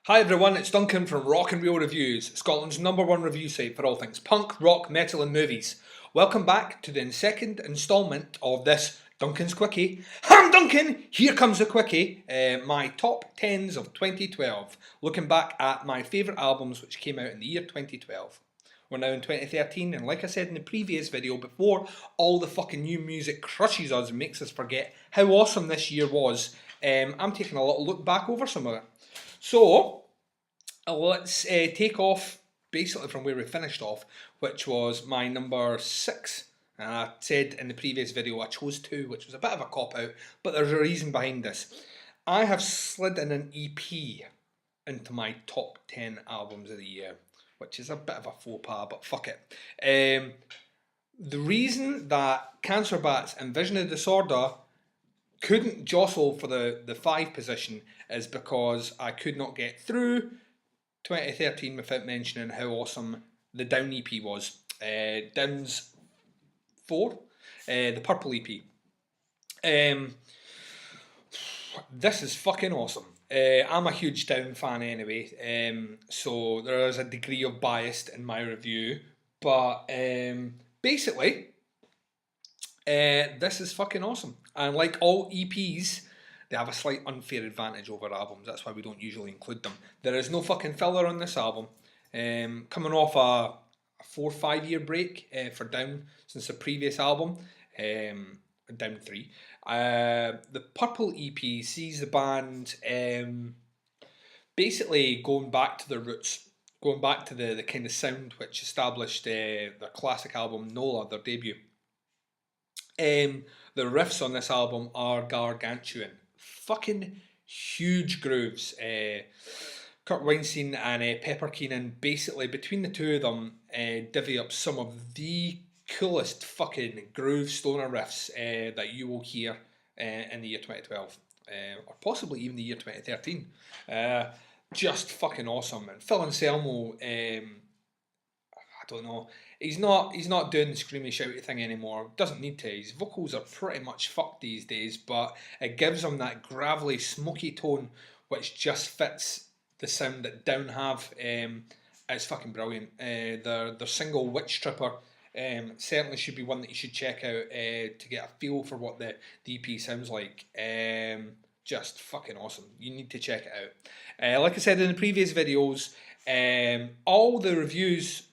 Hi everyone, it's Duncan from Rock and Real Reviews, Scotland's #1 review site for all things punk, rock, metal and movies. Welcome back to the second instalment of this Duncan's Quickie. I'm Duncan! Here comes the Quickie, my top 10s of 2012, looking back at my favourite albums which came out in the year 2012. We're now in 2013, and like I said in the previous video, before all the fucking new music crushes us and makes us forget how awesome this year was, I'm taking a little look back over some of it. So, let's take off basically from where we finished off, which was my number 6. And I said in the previous video I chose 2, which was a bit of a cop out, but there's a reason behind this. I have slid in an EP into my top 10 albums of the year, which is a bit of a faux pas, but fuck it. The reason that Cancer Bats and Vision of Disorder couldn't jostle for the 5 position is because I could not get through 2013 without mentioning how awesome the Down EP was. Down's 4, the Purple EP. This is fucking awesome. I'm a huge Down fan anyway, so there is a degree of bias in my review, but basically, this is fucking awesome. And like all EPs, they have a slight unfair advantage over albums. That's why we don't usually include them. There is no fucking filler on this album. Coming off a 4 or 5 year break for Down since the previous album, Down 3. The Purple EP sees the band basically going back to their roots, going back to the kind of sound which established their classic album Nola, their debut. The riffs on this album are gargantuan. Fucking huge grooves. Kurt Weinstein and Pepper Keenan, basically between the two of them, divvy up some of the coolest fucking groove stoner riffs that you will hear in the year 2012, or possibly even the year 2013. Just fucking awesome. And Phil Anselmo, I don't know. He's not doing the screamy shouty thing anymore. Doesn't need to. His vocals are pretty much fucked these days, but it gives him that gravelly, smoky tone which just fits the sound that Down have. It's fucking brilliant. Their single Witch Tripper certainly should be one that you should check out to get a feel for what the EP sounds like. Just fucking awesome. You need to check it out. Like I said in the previous videos, all the reviews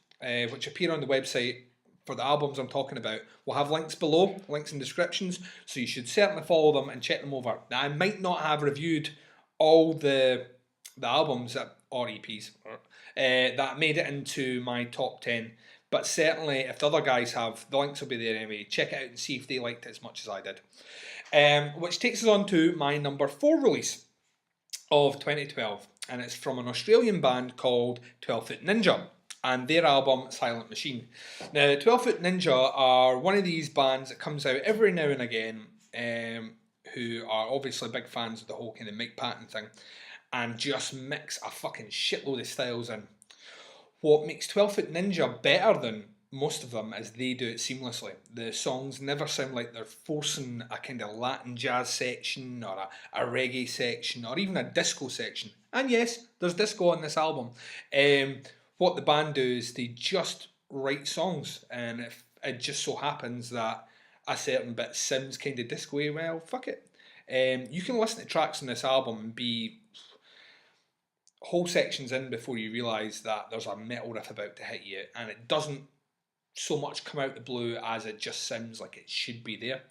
which appear on the website for the albums I'm talking about will have links below, links in descriptions, so you should certainly follow them and check them over. Now, I might not have reviewed all the albums that, or EPs that made it into my top 10, but certainly if the other guys have, the links will be there anyway. Check it out and see if they liked it as much as I did. Which takes us on to my number 4 release of 2012, and it's from an Australian band called 12 Foot Ninja and their album Silent Machine. Now, 12 Foot Ninja are one of these bands that comes out every now and again, who are obviously big fans of the whole kind of Mike Patton thing, and just mix a fucking shitload of styles in. What makes 12 Foot Ninja better than most of them is they do it seamlessly. The songs never sound like they're forcing a kind of Latin jazz section or a reggae section or even a disco section. And yes, there's disco on this album. What the band do is they just write songs, and if it just so happens that a certain bit sounds kind of disco-y, well, fuck it. You can listen to tracks on this album and be whole sections in before you realise that there's a metal riff about to hit you, and it doesn't so much come out the blue as it just sounds like it should be there.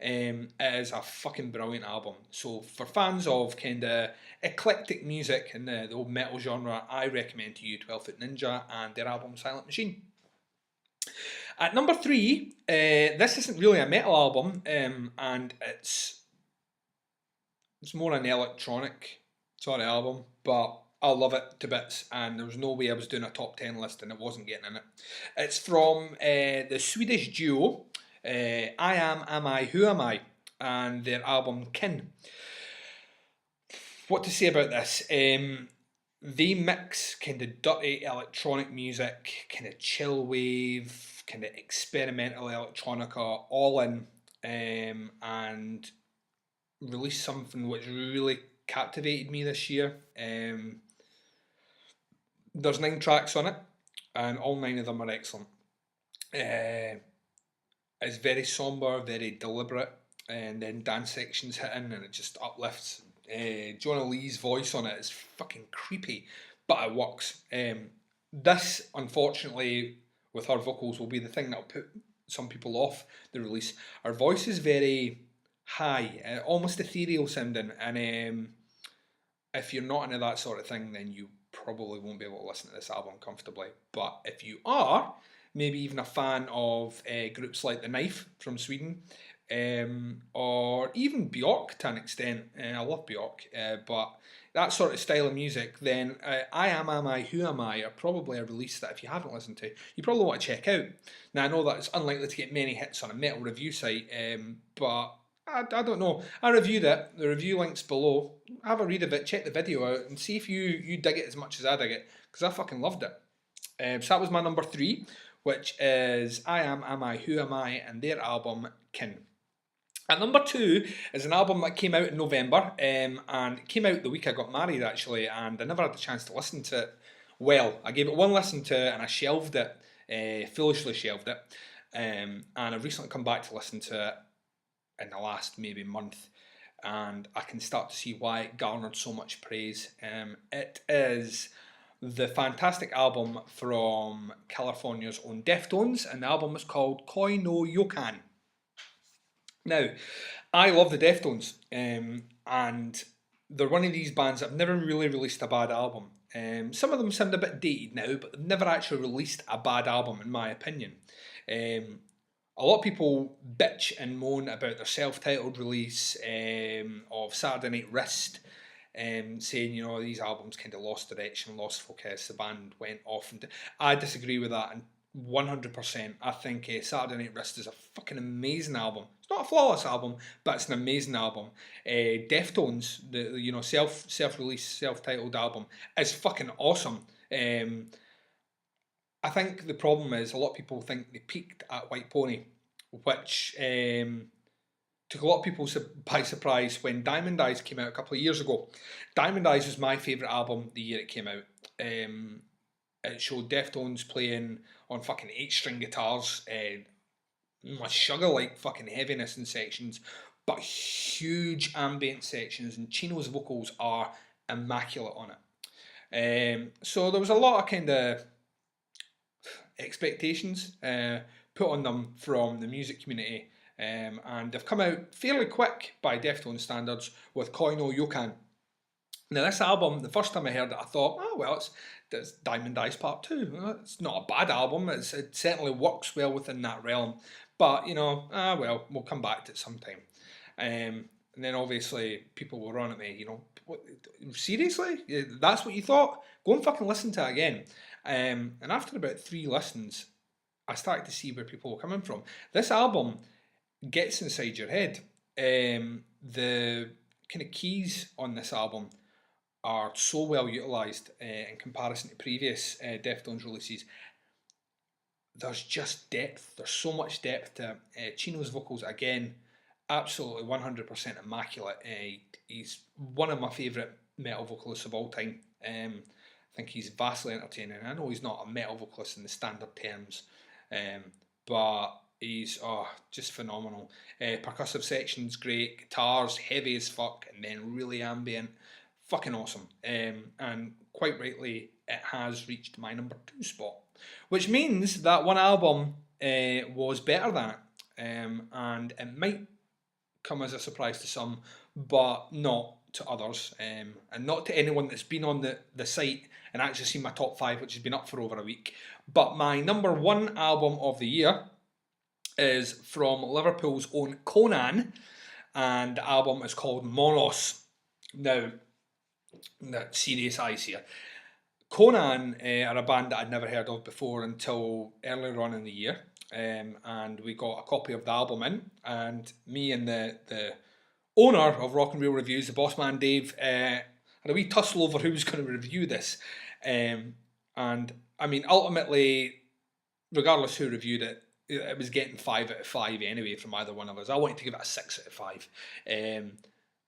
It is a fucking brilliant album. So for fans of kind of eclectic music and the old metal genre, I recommend to you 12 Foot Ninja and their album Silent Machine. At number 3, this isn't really a metal album, and it's more an electronic sort of album, but I love it to bits, and there was no way I was doing a top 10 list and it wasn't getting in it. It's from the Swedish duo Iamamiwhoami and their album Kin. What to say about this? They mix kind of dirty electronic music, kind of chill wave, kind of experimental electronica, all in, and released something which really captivated me this year. There's 9 tracks on it, and all 9 of them are excellent. It's very somber, very deliberate, and then dance sections hit in, and it just uplifts. Jonah Lee's voice on it is fucking creepy, but it works. This, unfortunately, with her vocals, will be the thing that'll put some people off the release. Her voice is very high, almost ethereal sounding, and if you're not into that sort of thing, then you probably won't be able to listen to this album comfortably. But if you are, maybe even a fan of groups like The Knife from Sweden, or even Bjork to an extent. I love Bjork, but that sort of style of music, then Iamamiwhoami are probably a release that if you haven't listened to, you probably want to check out. Now, I know that it's unlikely to get many hits on a metal review site, but I don't know. I reviewed it. The review link's below. Have a read of it, check the video out, and see if you dig it as much as I dig it, because I fucking loved it. So that was my number 3, which is Iamamiwhoami and their album Kin. At number 2 is an album that came out in November, and it came out the week I got married actually, and I never had the chance to listen to it. Well, I gave it one listen to it and I shelved it, foolishly shelved it, and I've recently come back to listen to it in the last maybe month, and I can start to see why it garnered so much praise. It is the fantastic album from California's own Deftones, and the album is called Koi no Yokan. Now, I love the Deftones, and they're one of these bands that have never really released a bad album. Some of them sound a bit dated now, but they've never actually released a bad album, in my opinion. A lot of people bitch and moan about their self-titled release of Saturday Night Wrist, saying, you know, these albums kind of lost direction, lost focus, the band went off. And I disagree with that, and 100%. I think Saturday Night Wrist is a fucking amazing album. It's not a flawless album, but it's an amazing album. Deftones, the self-released, self-titled album, is fucking awesome. I think the problem is a lot of people think they peaked at White Pony, which took a lot of people by surprise when Diamond Eyes came out a couple of years ago. Diamond Eyes was my favourite album the year it came out. It showed Deftones playing on fucking 8-string guitars, Meshuggah-like fucking heaviness in sections, but huge ambient sections, and Chino's vocals are immaculate on it. So there was a lot of kind of expectations put on them from the music community, and they've come out fairly quick by Deftones standards with Koi no Yokan. Now this album, the first time I heard it, I thought, oh well, it's Diamond Eyes Part 2. It's not a bad album, it certainly works well within that realm, but you know, well, we'll come back to it sometime. And then obviously people were on at me, you know, what, seriously? That's what you thought? Go and fucking listen to it again. And after about 3 listens, I started to see where people were coming from. This album gets inside your head. The kind of keys on this album are so well utilised in comparison to previous Deftones releases. There's just depth. There's so much depth to Chino's vocals, again, absolutely 100% immaculate. He's one of my favourite metal vocalists of all time. I think he's vastly entertaining. I know he's not a metal vocalist in the standard terms, but he's just phenomenal. Percussive sections great, guitars heavy as fuck, and then really ambient. Fucking awesome. And quite rightly, it has reached my number 2 spot, which means that one album was better than it, and it might come as a surprise to some, but not to others, and not to anyone that's been on the site and actually seen my top 5, which has been up for over a week. But my number 1 album of the year is from Liverpool's own Conan, and the album is called Monnos. Now, serious eyes here. Conan are a band that I'd never heard of before until earlier on in the year, and we got a copy of the album in, and me and the owner of Rock and Real Reviews, the boss man Dave, had a wee tussle over who was going to review this, and I mean ultimately, regardless who reviewed it, it was getting 5 out of 5 anyway from either one of us. I wanted to give it a 6 out of 5.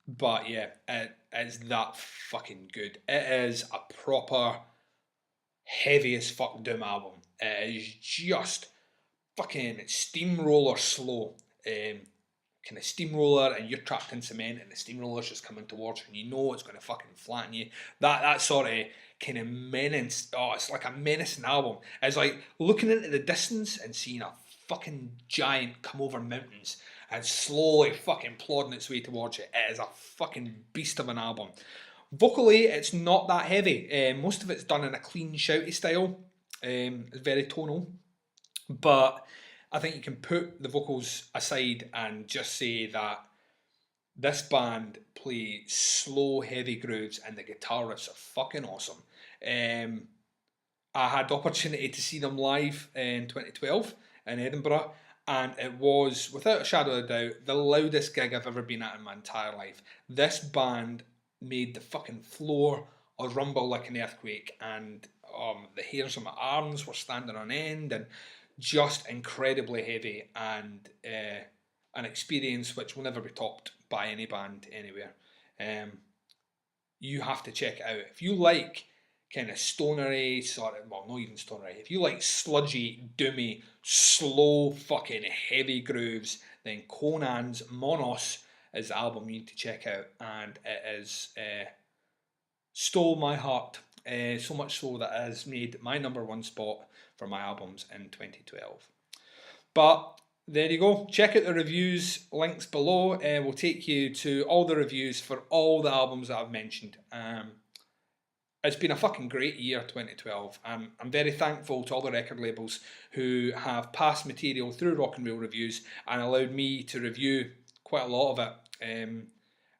But yeah, it is that fucking good. It is a proper heavy as fuck doom album. It is just fucking steamroller slow. Kind of steamroller, and you're trapped in cement, and the steamroller's just coming towards you, and you know it's going to fucking flatten you. That sort of kind of menace. Oh, it's like a menacing album. It's like looking into the distance and seeing a fucking giant come over mountains and slowly fucking plodding its way towards you. It is a fucking beast of an album. Vocally, it's not that heavy. Most of it's done in a clean, shouty style. It's very tonal. But I think you can put the vocals aside and just say that this band play slow, heavy grooves, and the guitar riffs are fucking awesome. I had the opportunity to see them live in 2012 in Edinburgh, and it was, without a shadow of a doubt, the loudest gig I've ever been at in my entire life. This band made the fucking floor a rumble like an earthquake, and the hairs on my arms were standing on end, and just incredibly heavy, and an experience which will never be topped by any band anywhere. You have to check it out. If you like kind of stonery, sort of, well, not even stonery, if you like sludgy, doomy, slow, fucking heavy grooves, then Conan's Monnos is the album you need to check out, and it is stole my heart. So much so that it has made my number one spot for my albums in 2012. But there you go. Check out the reviews. Links below will take you to all the reviews for all the albums that I've mentioned. It's been a fucking great year, 2012. I'm very thankful to all the record labels who have passed material through Rock and Roll Reviews and allowed me to review quite a lot of it.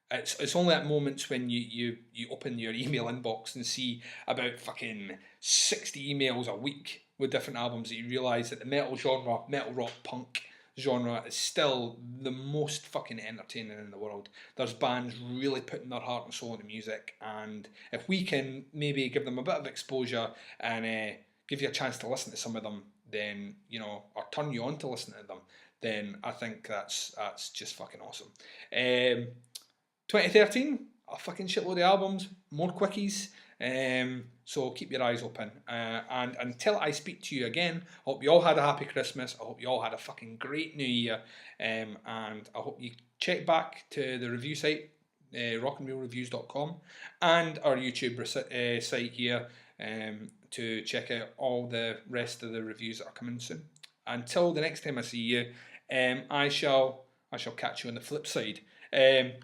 It's only at moments when you open your email inbox and see about fucking 60 emails a week with different albums that you realise that the metal genre, metal rock punk genre, is still the most fucking entertaining in the world. There's bands really putting their heart and soul into music, and if we can maybe give them a bit of exposure and give you a chance to listen to some of them, then, you know, or turn you on to listening to them, then I think that's just fucking awesome. 2013, a fucking shitload of albums, more quickies, so keep your eyes open. And until I speak to you again, I hope you all had a happy Christmas, I hope you all had a fucking great new year, and I hope you check back to the review site, rockandrollreviews.com, and our YouTube site here to check out all the rest of the reviews that are coming soon. Until the next time I see you, I shall catch you on the flip side.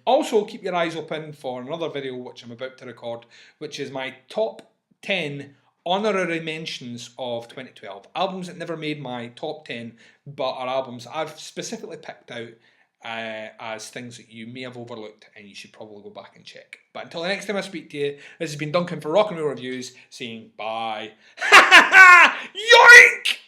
Also, keep your eyes open for another video which I'm about to record, which is my top 10 honorary mentions of 2012. Albums that never made my top 10, but are albums I've specifically picked out as things that you may have overlooked and you should probably go back and check. But until the next time I speak to you, this has been Duncan for Rock and Roll Reviews, saying bye. Yoink!